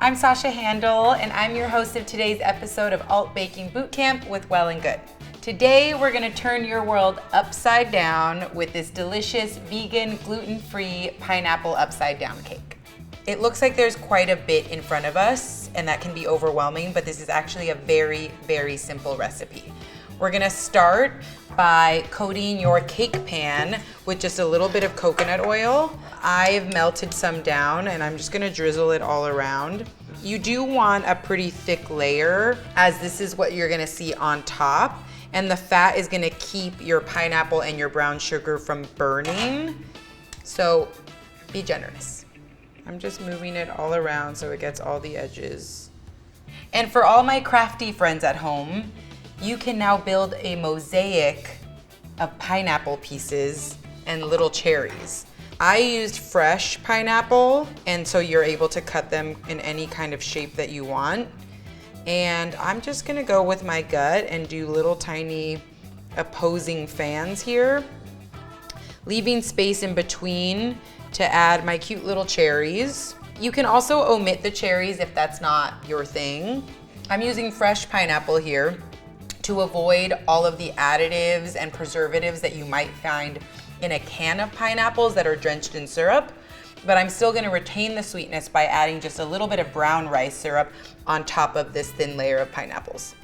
I'm Sashah Handal, and I'm your host of today's episode of Alt Baking Bootcamp with Well+Good. Today, we're gonna turn your world upside down with this delicious vegan, gluten-free pineapple upside down cake. It looks like there's quite a bit in front of us, and that can be overwhelming, but this is actually a very, very simple recipe. We're gonna start by coating your cake pan with just a little bit of coconut oil. I've melted some down and I'm just gonna drizzle it all around. You do want a pretty thick layer, as this is what you're gonna see on top, and the fat is gonna keep your pineapple and your brown sugar from burning, so be generous. I'm just moving it all around so it gets all the edges. And for all my crafty friends at home, you can now build a mosaic of pineapple pieces and little cherries. I used fresh pineapple, and so you're able to cut them in any kind of shape that you want. And I'm just gonna go with my gut and do little tiny opposing fans here, leaving space in between to add my cute little cherries. You can also omit the cherries if that's not your thing. I'm using fresh pineapple here to avoid all of the additives and preservatives that you might find in a can of pineapples that are drenched in syrup, but I'm still gonna retain the sweetness by adding just a little bit of brown rice syrup on top of this thin layer of pineapples.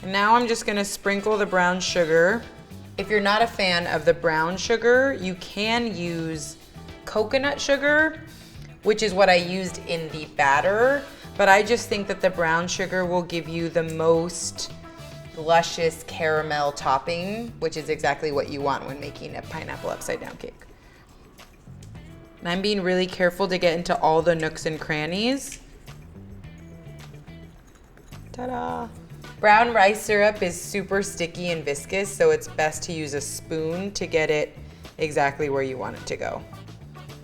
And now I'm just gonna sprinkle the brown sugar. If you're not a fan of the brown sugar, you can use coconut sugar, which is what I used in the batter, but I just think that the brown sugar will give you the most luscious caramel topping, which is exactly what you want when making a pineapple upside down cake. And I'm being really careful to get into all the nooks and crannies. Ta-da! Brown rice syrup is super sticky and viscous, so it's best to use a spoon to get it exactly where you want it to go.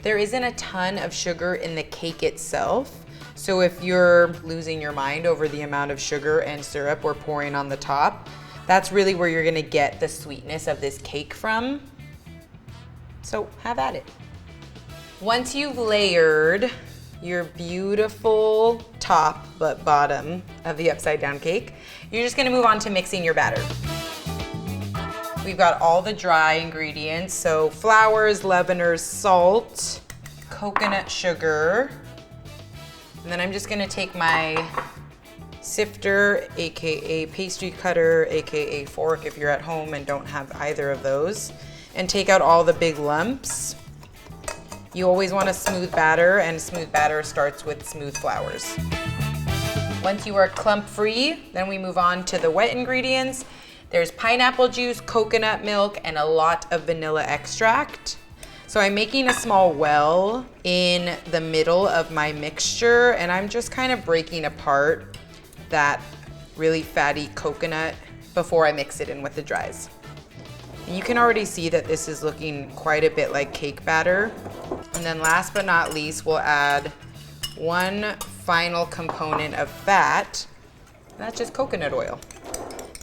There isn't a ton of sugar in the cake itself, so if you're losing your mind over the amount of sugar and syrup we're pouring on the top, that's really where you're gonna get the sweetness of this cake from. So have at it. Once you've layered your beautiful top but bottom of the upside down cake, you're just gonna move on to mixing your batter. We've got all the dry ingredients, so flours, leaveners, salt, coconut sugar, and then I'm just gonna take my sifter, AKA pastry cutter, AKA fork if you're at home and don't have either of those, and take out all the big lumps. You always want a smooth batter, and smooth batter starts with smooth flours. Once you are clump free, then we move on to the wet ingredients. There's pineapple juice, coconut milk, and a lot of vanilla extract. So I'm making a small well in the middle of my mixture, and I'm just kind of breaking apart that really fatty coconut before I mix it in with the dries. And you can already see that this is looking quite a bit like cake batter. And then last but not least, we'll add one final component of fat, and that's just coconut oil.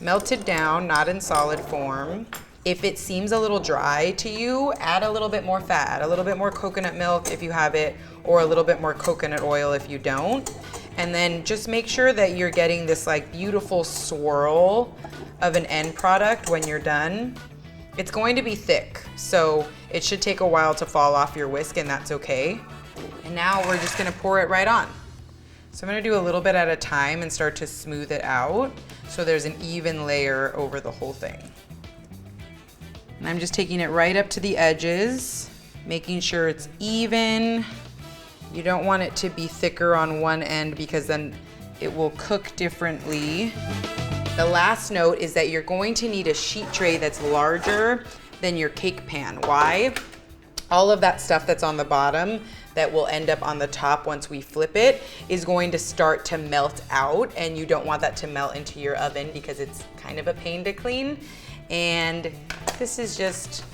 Melted down, not in solid form. If it seems a little dry to you, add a little bit more fat, add a little bit more coconut milk if you have it, or a little bit more coconut oil if you don't. And then just make sure that you're getting this like beautiful swirl of an end product when you're done. It's going to be thick, so it should take a while to fall off your whisk, and that's okay. And now we're just gonna pour it right on. So I'm gonna do a little bit at a time and start to smooth it out so there's an even layer over the whole thing. And I'm just taking it right up to the edges, making sure it's even. You don't want it to be thicker on one end because then it will cook differently. The last note is that you're going to need a sheet tray that's larger than your cake pan. Why? All of that stuff that's on the bottom that will end up on the top once we flip it is going to start to melt out, and you don't want that to melt into your oven because it's kind of a pain to clean. And this is just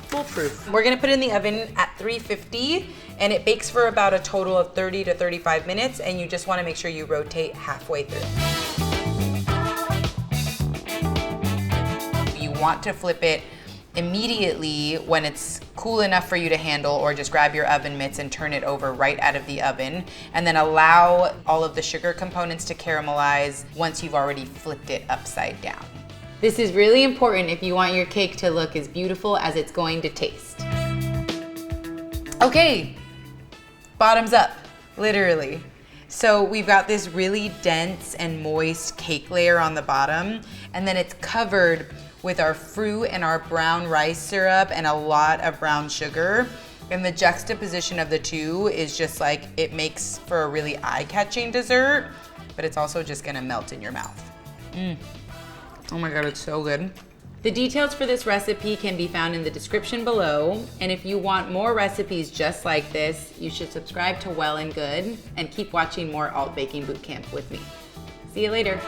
foolproof. We're gonna put it in the oven at 350, and it bakes for about a total of 30 to 35 minutes, and you just wanna make sure you rotate halfway through. You want to flip it immediately when it's cool cool enough for you to handle, or just grab your oven mitts and turn it over right out of the oven, and then allow all of the sugar components to caramelize once you've already flipped it upside down. This is really important if you want your cake to look as beautiful as it's going to taste. Okay, bottoms up, literally. So we've got this really dense and moist cake layer on the bottom, and then it's covered with our fruit and our brown rice syrup and a lot of brown sugar. And the juxtaposition of the two is just like, it makes for a really eye-catching dessert, but it's also just gonna melt in your mouth. Oh my God, it's so good. The details for this recipe can be found in the description below. And if you want more recipes just like this, you should subscribe to Well+Good and keep watching more Alt Baking Bootcamp with me. See you later.